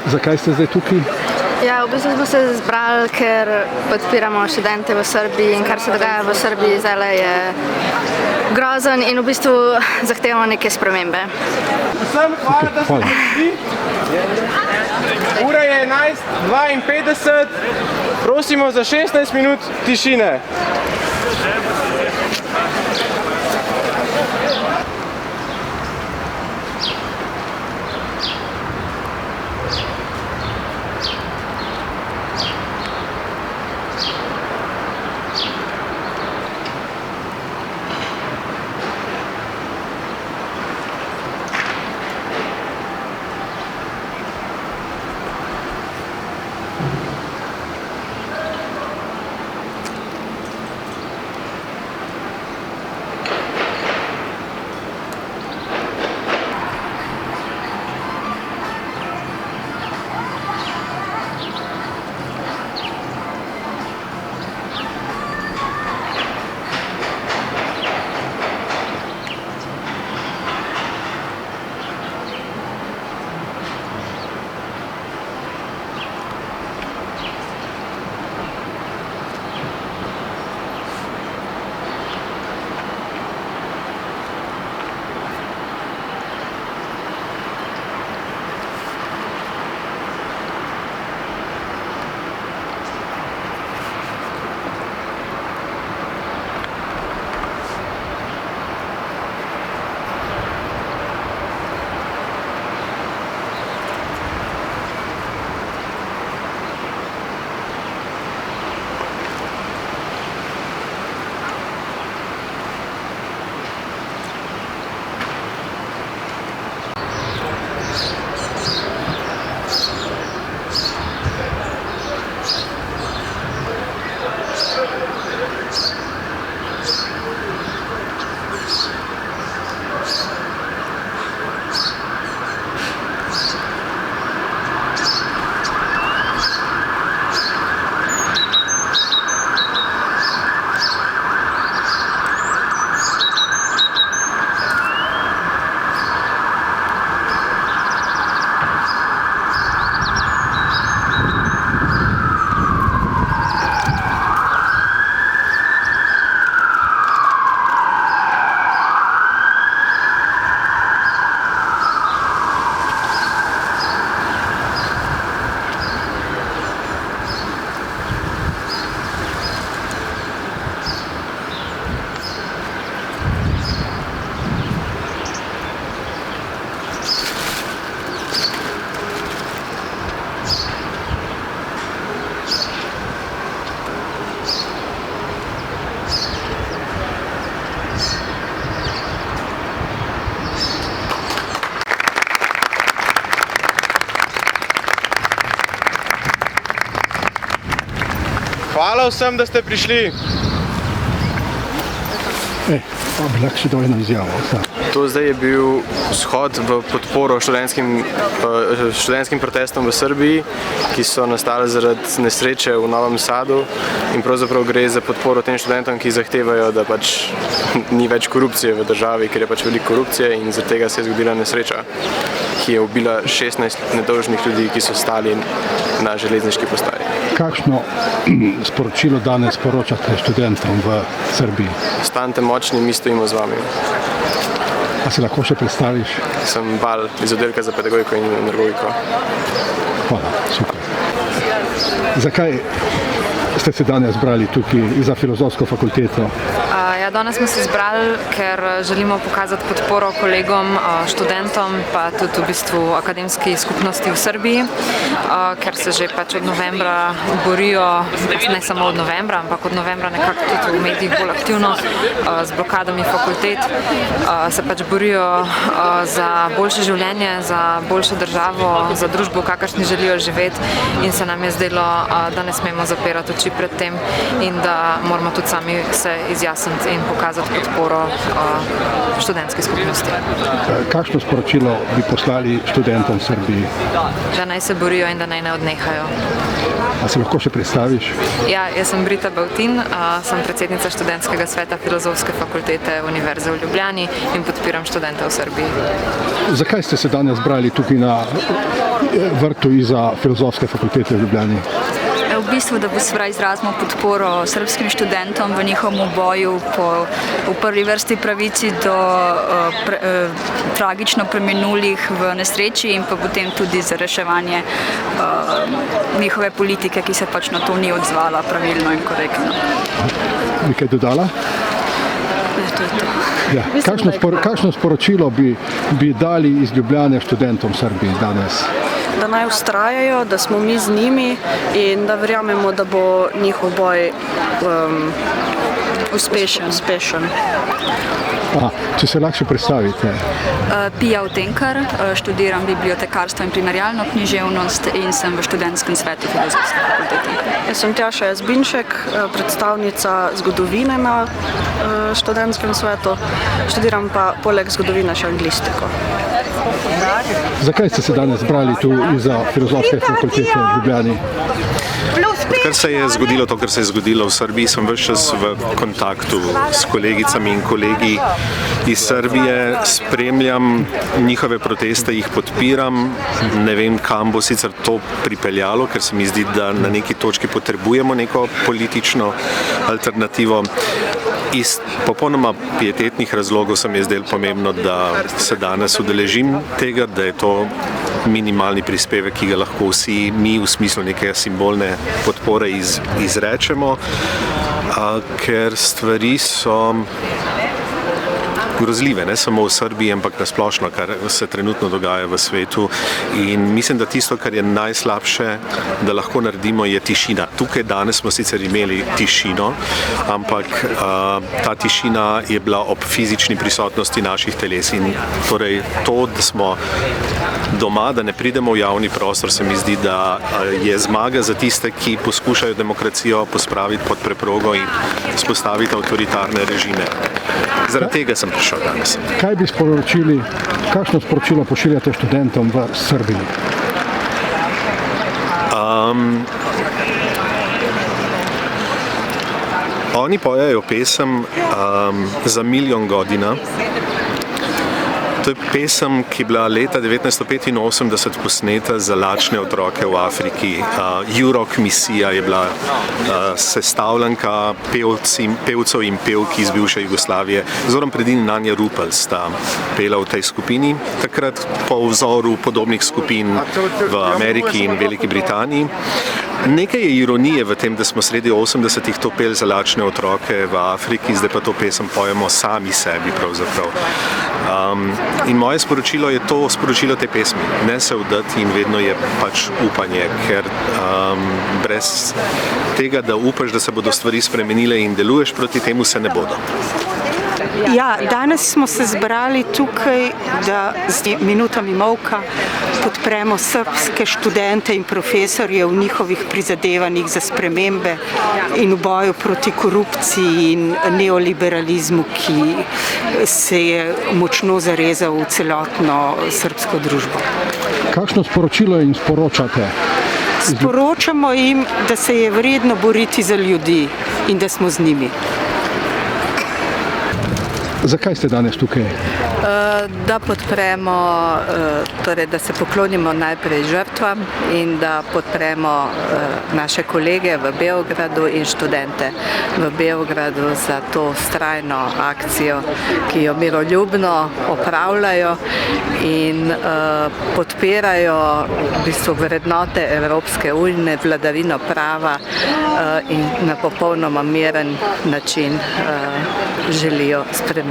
Zakaj ste zdaj tukaj? Ja, v bistvu smo se zbrali, ker podpiramo študente v Srbiji in kar se dogaja v Srbiji zdaj je grozen in v bistvu zahtevamo neke spremembe. Vsem hvala, da ste prišli. Ura je 11:52. Prosimo za 16 minut tišine. Hvala vsem, da ste prišli. Bi lahko še dal eno izjavo. To zdaj je bil shod v podporo študentskim protestom v Srbiji, ki so nastali zaradi nesreče v Novem Sadu in pravzaprav gre za podporo tem študentom, ki zahtevajo, da pač ni več korupcije v državi, ker je pač veliko korupcije in zaradi tega se je zgodila nesreča, ki je ubila 16 nedolžnih ljudi, ki so stali na železniški postaji. Kakšno sporočilo danes sporočate študentom v Srbiji? Ostanite močni, mi stojimo z vami. A se lahko še predstaviš? Sem Bal iz oddelka za pedagogiko in energogiko. Hvala, super. Zakaj ste se danes zbrali tukaj za Filozofsko fakulteto? Danes smo se zbrali, ker želimo pokazati podporo kolegom, študentom, pa tudi v bistvu akademski skupnosti v Srbiji, ker se že pač od novembra borijo, ne samo od novembra, ampak od novembra nekako tudi v medijih bolj aktivno z blokadami fakultet, se pač borijo za boljše življenje, za boljšo državo, za družbo, kakršni želijo živeti in se nam je zdelo, da ne smemo zapirati oči pred tem in da moramo tudi sami se izjasniti in pokazati podporo študentske skupnosti. Kakšno sporočilo bi poslali študentom v Srbiji? Da naj se borijo in da naj ne odnehajo. A se lahko še predstaviš? Ja, jaz sem Brita Bavtin, sem predsednica študentskega sveta Filozofske fakultete Univerze v Ljubljani in podpiram študente v Srbiji. Zakaj ste se danes zbrali tukaj na vrtu iza Filozofske fakultete v Ljubljani? V bistvu, da bo izrazimo podporo srbskim študentom v njihovem boju v prvi vrsti pravici do tragično preminulih v nesreči in pa potem tudi za reševanje njihove politike, ki se pač na to ni odzvala pravilno in korektno. Bi kaj dodala? To je to. Ja. Kakšno sporočilo bi dali iz Ljubljane študentom v Srbiji danes? Da naj vztrajajo, da smo mi z njimi in da verjamemo, da bo njihov boj uspešen. Aha, če se lahko predstavite. Pija Utenkar, študiram bibliotekarstvo in primerjalno književnost in sem v študentskem svetu Filozofske fakultete. Jaz sem Tjaša Jazbinšek, predstavnica zgodovine na študentskem svetu. Študiram pa poleg zgodovine še anglistiko. Zakaj ste se danes zbrali tu iza Filozofske fakultete v Ljubljani? Odkar se je zgodilo to, kar se je zgodilo v Srbiji, sem ves čas v kontaktu s kolegicami in kolegi iz Srbije, spremljam njihove proteste, jih podpiram. Ne vem, kam bo sicer to pripeljalo, ker se mi zdi, da na neki točki potrebujemo neko politično alternativo. Iz popolnoma pietetnih razlogov se mi je zdelo pomembno, da se danes udeležim tega, da je to minimalni prispevek, ki ga lahko vsi mi v smislu neke simbolne podpore izrečemo, ker stvari so grozljive, ne samo v Srbiji, ampak nasplošno, kar se trenutno dogaja v svetu. In mislim, da tisto, kar je najslabše, da lahko naredimo, je tišina. Tukaj danes smo sicer imeli tišino, ampak ta tišina je bila ob fizični prisotnosti naših teles. In torej to, da smo doma, da ne pridemo v javni prostor, se mi zdi, da je zmaga za tiste, ki poskušajo demokracijo pospraviti pod preprogo in spostaviti avtoritarne režime. Zaradi tega sem prišel danes. Kaj bi sporočili, kakšno sporočilo pošiljate študentom v Srbiji? Oni pojejo pesem Za milijon godina. To je pesem, ki je bila leta 1985 posneta za lačne otroke v Afriki. Jurok misija je bila sestavljanka pevcev in pevk iz bivše Jugoslavije. Zoran Predin in Anja Rupel sta pela v tej skupini. Takrat po vzoru podobnih skupin v Ameriki in Veliki Britaniji. Nekaj je ironije v tem, da smo sredi 80-ih to pel za lačne otroke v Afriki, zdaj pa to pesem pojemo sami sebi pravzaprav. In moje sporočilo je to sporočilo te pesmi. Ne se vdati in vedno je pač upanje, ker brez tega, da upaš, da se bodo stvari spremenile in deluješ proti temu, se ne bodo. Ja, danes smo se zbrali tukaj, da z minutami molka podpremo srbske študente in profesorje v njihovih prizadevanjih za spremembe in v boju proti korupciji in neoliberalizmu, ki se je močno zarezal v celotno srbsko družbo. Kakšno sporočilo jim sporočate? Sporočamo jim, da se je vredno boriti za ljudi in da smo z njimi. Zakaj ste danes tukaj? Da podpremo, torej da se poklonimo najprej žrtvam in da podpremo naše kolege v Beogradu in študente v Beogradu za to vztrajno akcijo, ki jo miroljubno opravljajo in podpirajo v bistvu vrednote Evropske unije, vladavino prava in na popolnoma miren način želijo spremembe.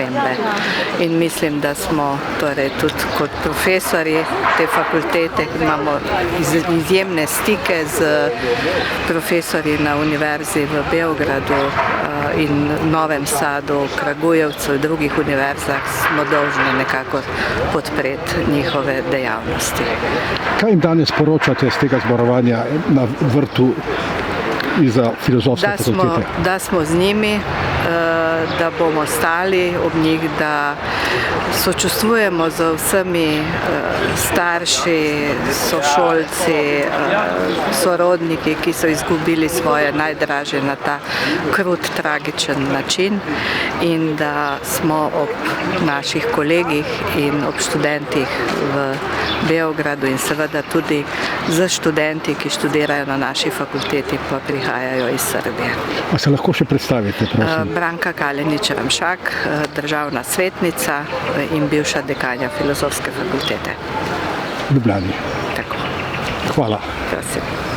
In mislim, da smo torej tudi kot profesori te fakultete, imamo izjemne stike z profesori na univerzi v Beogradu in Novem Sadu, Kragujevcu, drugih univerzah, smo dolžni nekako podpreti njihove dejavnosti. Kaj jim danes poročate z tega zborovanja na vrtu iza filozofske fakultete? Da smo z njimi, da bomo stali ob njih, da sočustvujemo z vsemi starši, sošolci, sorodniki, ki so izgubili svoje najdražje na ta krut, tragičen način in da smo ob naših kolegih in ob študentih v Beogradu in seveda tudi z študenti, ki študirajo na naši fakulteti, pa prihajajo iz Srbije. A se lahko še predstavite, prosim? Branka Kalenić-Ramšak, državna svetnica in bivša dekanja Filozofske fakultete. Ljubljani. Tako. Hvala. Prosim.